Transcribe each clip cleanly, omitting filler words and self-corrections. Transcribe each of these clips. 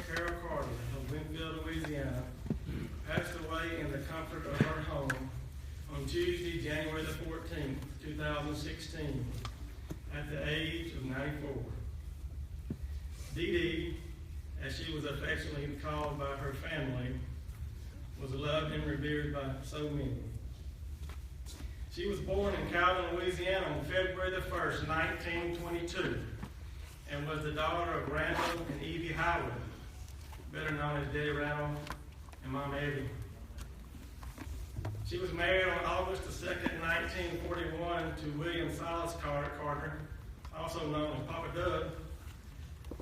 Carol Carter of Winfield, Louisiana, passed away in the comfort of her home on Tuesday, January the 14th, 2016, at the age of 94. Deedee, as she was affectionately called by her family, was loved and revered by so many. She was born in Calvin, Louisiana on February the 1st, 1922, and was the daughter of Randall and Evie Howard, better known as Daddy Randall and Mom Evie. She was married on August the 2nd, 1941 to William Silas Carter, also known as Papa Doug.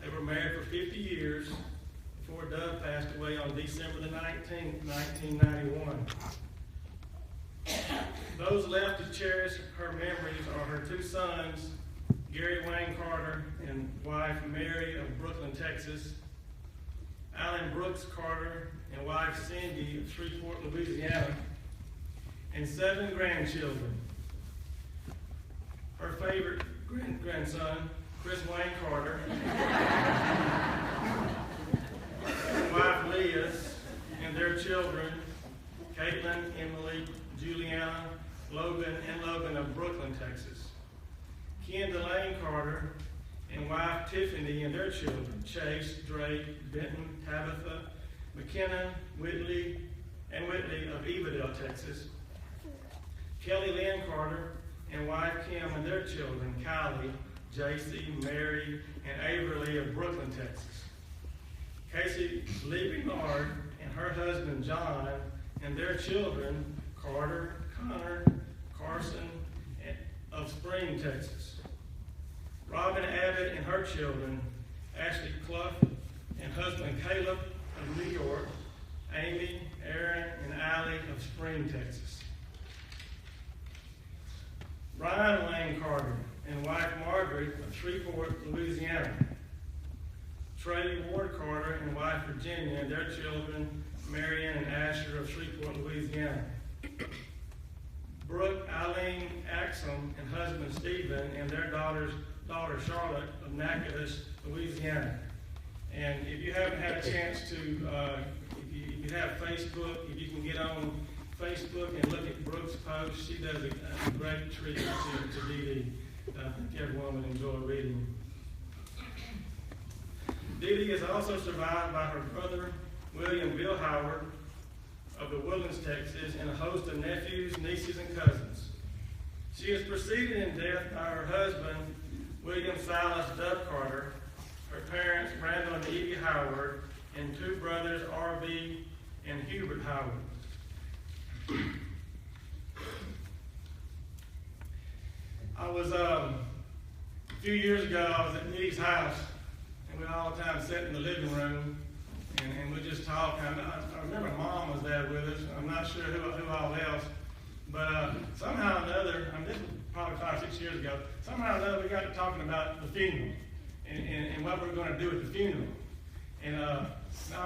They were married for 50 years before Doug passed away on December the 19th, 1991. Those left to cherish her memories are her two sons, Gary Wayne Carter and wife Mary of Brooklyn, Texas, Alan Brooks Carter and wife Cindy of Shreveport, Louisiana, and 7 grandchildren. Her favorite grandson, Chris Wayne Carter, and wife Leah, and their children, Caitlin, Emily, Juliana, Logan of Brooklyn, Texas. Ken DeLane Carter and wife Tiffany and their children, Chase, Drake, Benton, Tabitha, McKinnon, Whitley of Evadale, Texas. Kelly Lynn Carter and wife Kim and their children, Kylie, JC, Mary, and Averly of Brooklyn, Texas. Casey Lee Bernard and her husband John and their children, Carter, Connor, Carson of Spring, Texas. Robin Abbott and her children, Ashley Clough and husband Caleb of New York, Amy, Aaron, and Allie of Spring, Texas. Brian Wayne Carter and wife Margaret of Shreveport, Louisiana. Trey Ward Carter and wife Virginia and their children, Marion and Asher of Shreveport, Louisiana. Brooke Eileen Axum and husband Stephen and their daughter Charlotte of Natchitoches, Louisiana. And if you haven't had a chance to, if you have Facebook, if you can get on Facebook and look at Brooke's posts, she does a great tribute to Deedee. I think everyone would enjoy reading. Deedee is also survived by her brother, William Bill Howard, of the Woodlands, Texas, and a host of nephews, nieces, and cousins. She is preceded in death by her husband, William Silas Dove Carter, her parents, Randall and Evie Howard, and 2 brothers, R.B. and Hubert Howard. I was, a few years ago, I was at Deedee's house, and we all the time sat in the living room, and we just talked. I remember Mom was there with us. I'm not sure who all else, but somehow or another, this was probably 5 or 6 years ago, somehow or another we got to talking about the funeral and what we were going to do at the funeral. And I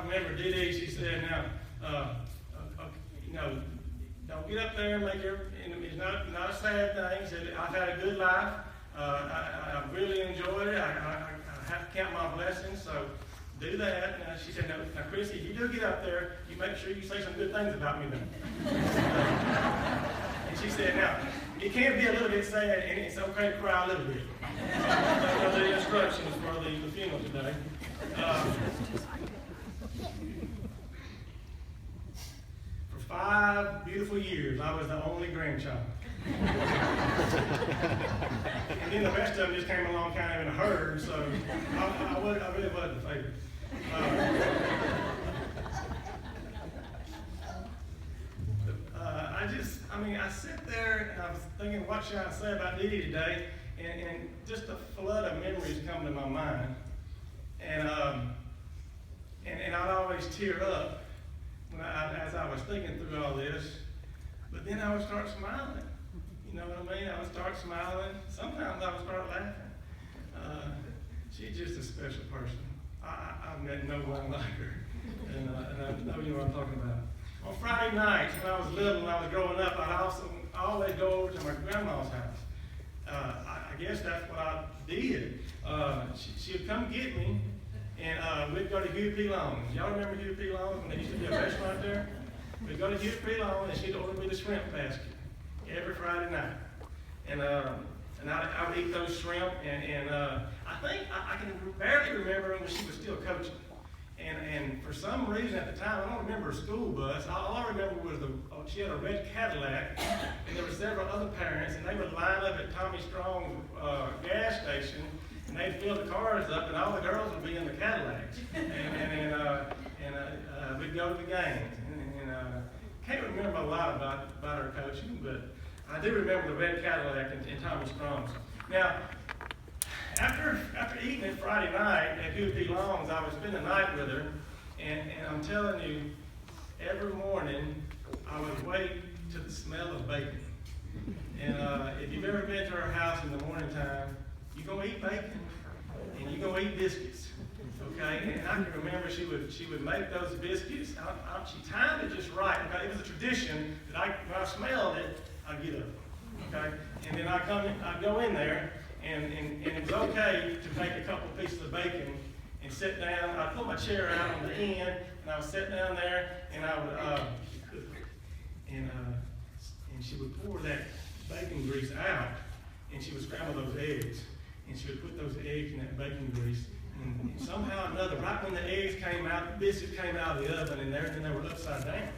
remember Deedee, she said, don't get up there and make it's not a sad thing. She said, I've had a good life. I really enjoyed it. I have to count my blessings, so do that. And she said, now, Chrissy, if you do get up there, you make sure you say some good things about me then. And she said, now, it can be a little bit sad, and it's okay to cry a little bit. Those are the instructions for the funeral today. For 5 beautiful years, I was the only grandchild. And then the rest of them just came along kind of in a herd, so I really wasn't the favorite. I sit there and I was thinking, what should I say about Deedee today? And just a flood of memories come to my mind. And I'd always tear up as I was thinking through all this. But then I would start smiling. You know what I mean? I would start smiling. Sometimes I would start laughing. She's just a special person. I've met no one like her. And I know you know what I'm talking about. On Friday nights, when I was little, when I was growing up, I'd always go over to my grandma's house. I guess that's what I did. She would come get me, And we'd go to Hugh P. Long's. Y'all remember Hugh P. Long's when they used to be a restaurant there? We'd go to Hugh P. Long's, and she'd order me the shrimp basket every Friday night. And I would eat those shrimp, and I think I can barely remember when she was still coaching. And for some reason at the time, I don't remember a school bus. All I remember was she had a red Cadillac, and there were several other parents, and they would line up at Tommy Strong's gas station, and they'd fill the cars up, and all the girls would be in the Cadillacs. And we'd go to the games. And can't remember a lot about her coaching, but I do remember the red Cadillac and Tommy Strong's. Now, after eating it Friday night at Hugh P. Long's, I would spend the night with her, and I'm telling you, every morning I would wake to the smell of bacon. And if you've ever been to her house in the morning time, you're going to eat bacon, and you're going to eat biscuits. Okay, and I can remember she would make those biscuits. She timed it just right. Okay? It was a tradition that when I smelled it, I'd get up. Okay, and then I'd go in there, and it was okay to take a couple pieces of bacon and sit down. I'd put my chair out on the end, and I would sit down there, and I would cook. And she would pour that bacon grease out, and she would scramble those eggs, and she would put those eggs in that bacon grease. And somehow or another, right when the eggs came out, the biscuits came out of the oven, and they were upside down,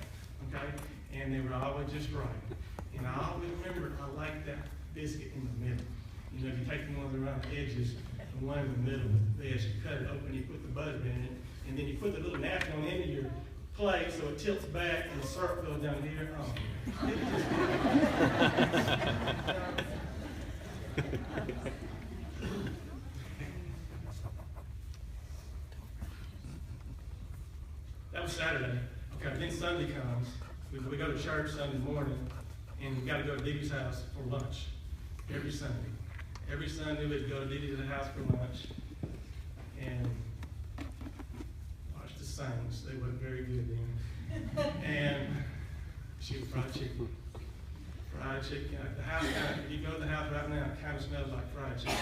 okay? And they were always just right. And I always remember I liked that biscuit in the middle. You know, if you take the ones around the edges, the one in the middle was the best. You cut it open, you put the butter in it, and then you put the little napkin on the end of your plate so it tilts back and the syrup goes down here. Oh, it was just That was Saturday. Okay, then Sunday comes. We go to church Sunday morning, and we got to go to Deedee's house for lunch every Sunday. Every Sunday we'd go to Deedee's house for lunch and watch the Saints. They weren't very good then. And she would fry chicken. Fried chicken. The house if you go to the house right now, it kind of smells like fried chicken.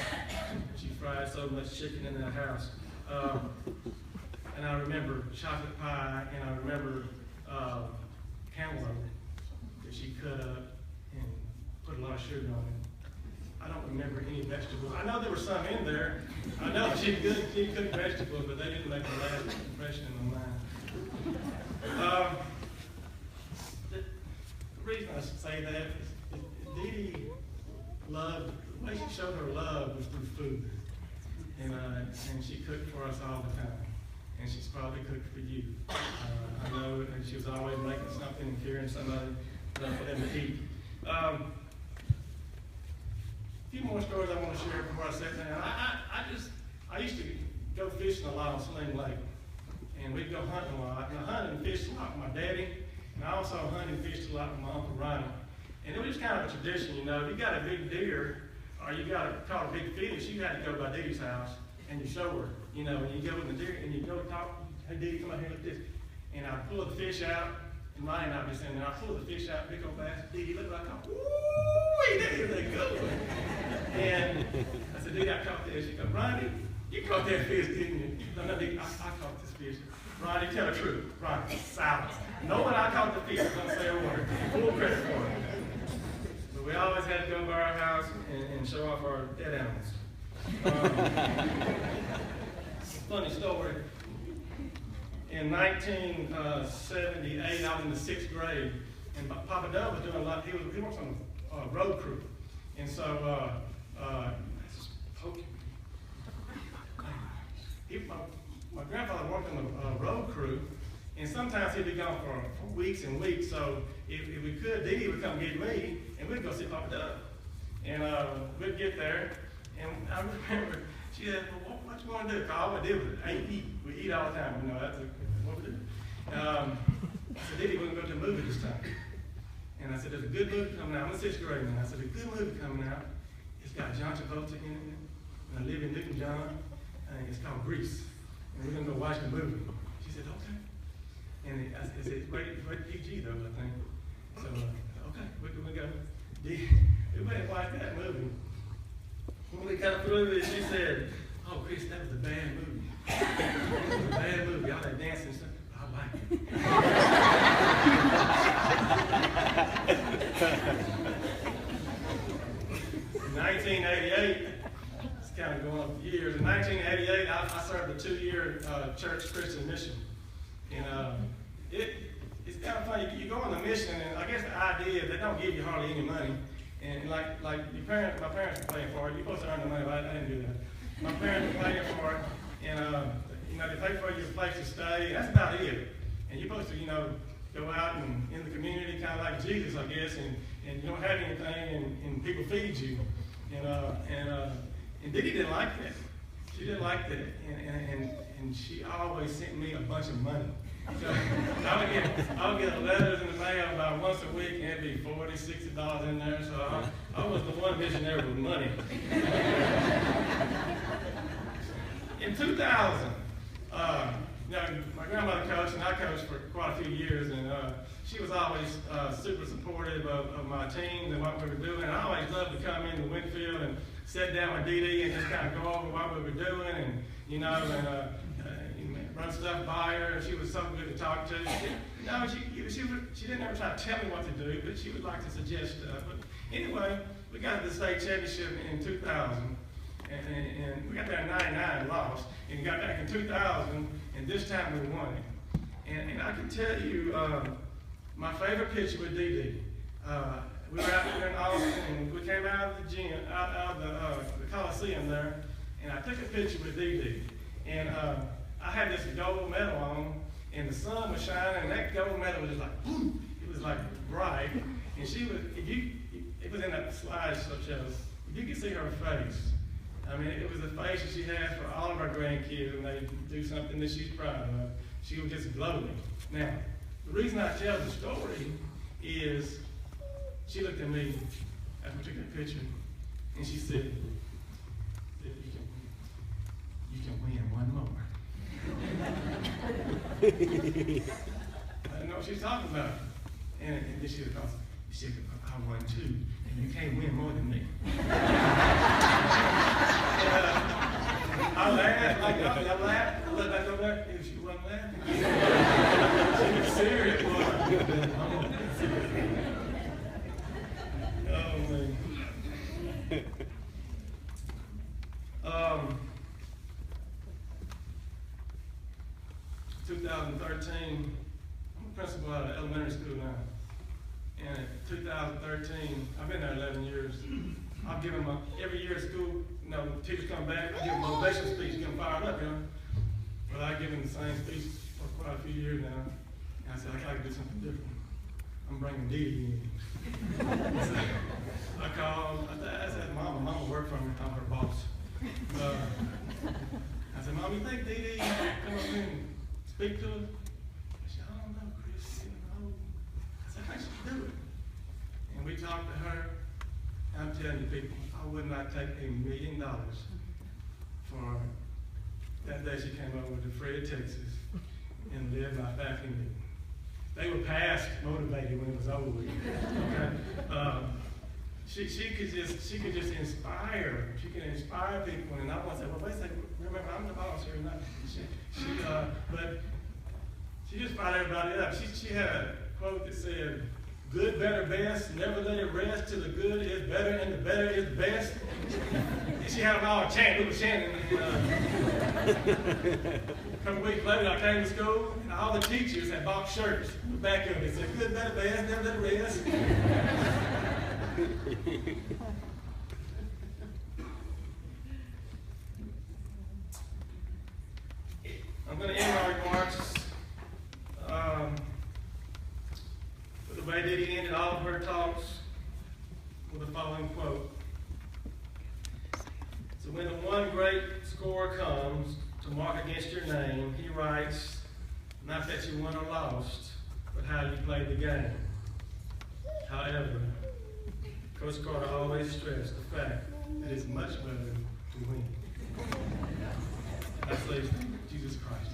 She fried so much chicken in that house. And I remember chocolate pie, and I remember cantaloupe that she cut up and put a lot of sugar on it. I don't remember any vegetables. I know there were some in there. I know she cooked vegetables, but they didn't make a lasting impression on mine. The reason I say that is Deedee loved, the way she showed her love was through food. And she cooked for us all the time. And she's probably cooked for you. I know, and she was always making something and carrying somebody for them to eat. A few more stories I want to share before I sit down. I used to go fishing a lot on Sling Lake, and we'd go hunting a lot. And I hunted and fished a lot with my daddy, and I also hunted and fished a lot with my Uncle Ronnie. And it was just kind of a tradition, you know. If you got a big deer or you caught a big fish, you had to go by Deedee's house and you show her, you know, and you go with the deer and you go talk, hey Deedee, come out here like this. And I'd pull the fish out, and Ronnie and I'd be saying, I'd pull the fish out, big old bass, Deedee, look like I ooh, there they go. And I said, Deedee, I caught this. She goes, Ronnie, you caught that fish, didn't you? No, Deedee, I caught this fish. Ronnie, tell the truth. Ronnie, silence. No one I caught the fish, don't say a word. Full credit for it. But we always had to go by our house and show off our dead animals. Funny story. In 1978, I was in the 6th grade, and Papa Dub was doing a lot. He works on a road crew, and so my grandfather worked on the road crew, and sometimes he'd be gone for weeks and weeks. So if we could, Deedee would come get me, and we'd go see Papa Dub, and we'd get there. And I remember she said, well, what you want to do? Because all we did was eat. We eat all the time. You know, that's what we do. I said, Deedee, we're going to go to a movie this time. And I said, there's a good movie coming out. I'm in 6th grade now. I said, a good movie coming out. It's got John Travolta in it, and Olivia Newton-John, and it's called Grease. And we're going to go watch the movie. She said, okay. And I said, it's rated PG, though, I think. So, okay, we're going to go. We went and watched that movie. When we got through it, she said, oh, Chris, that was a bad movie. In 1988, it's kind of going up years. In 1988, I served a 2-year church Christian mission. And it's kind of funny. You go on a mission, and I guess the idea is they don't give you hardly any money. And like your parents, my parents were paying for it. You're supposed to earn the money, but I didn't do that. My parents were paying for it, and they pay for your place to stay. That's about it. And you're supposed to, go out and in the community, kind of like Jesus, I guess, and you don't have anything, and people feed you. And Deedee didn't like that. She didn't like that, and she always sent me a bunch of money. So I would get letters in the mail about once a week, and it'd be $40, $60 in there. So I was the one missionary with money. In 2000, my grandmother coached, and I coached for quite a few years, and she was always super supportive of my team and what we were doing. And I always loved to come into Winfield and sit down with Deedee and just kind of go over what we were doing, and run stuff by her. She was so good to talk to. She didn't ever try to tell me what to do, but she would like to suggest stuff. But anyway, we got to the state championship in 2000, and we got there in 99, lost, and got back in 2000, and this time we won it. And I can tell you, my favorite picture with Deedee. We were out there in Austin, and we came out of the gym, out of the Coliseum there, and I took a picture with Deedee. And I had this gold medal on, and the sun was shining, and that gold medal was just like, boom! It was like bright. And she was, it was in that slideshow show, if you could see her face, I mean, it was the face that she has for all of our grandkids when they do something that she's proud of. She was just glowing. Now, the reason I tell the story is she looked at me after we took that picture, and she said, you can win one more. I didn't know what she was talking about. And then she said, I won too, and you can't win more than me. I laughed, I laughed, I looked back over there, and she wasn't laughing. She was serious. Oh, man. 2013, I'm a principal at an elementary school now. And in 2013, I've been there 11 years. I've given them every year at school, teachers come back, I give them a motivational speech, get them fired up, But I've given the same speech for quite a few years now. And I said, I gotta do something different. I'm bringing Deedee in. So I called, I said, Mama worked for me, I'm her boss. I said, Mom, you think Deedee come up here and speak to her? She said, I don't know, Chris, I said, I think she can do it. And we talked to her. I'm telling you people, I would not take $1 million for that day she came over to Fred, Texas, and lived my faculty meeting. They were past motivated when it was over with. Okay? She could just inspire. She can inspire people, and I want to say, well, wait a second, remember, I'm the boss here, not but she just fired everybody up. She had a quote that said, good, better, best, never let it rest till the good is better and the better is the best. And she had them all chanting. We were chanting. A couple weeks later, I came to school, and all the teachers had bought shirts with the back of it. It said, good, better, best, never let it rest. I'm going to end my remarks with the way Deedee ended all of her talks with the following quote. So when the one great scorer comes to mark against your name, he writes, not that you won or lost, but how you played the game. However, Coach Carter always stressed the fact that it's much better to win. That's Jesus Christ.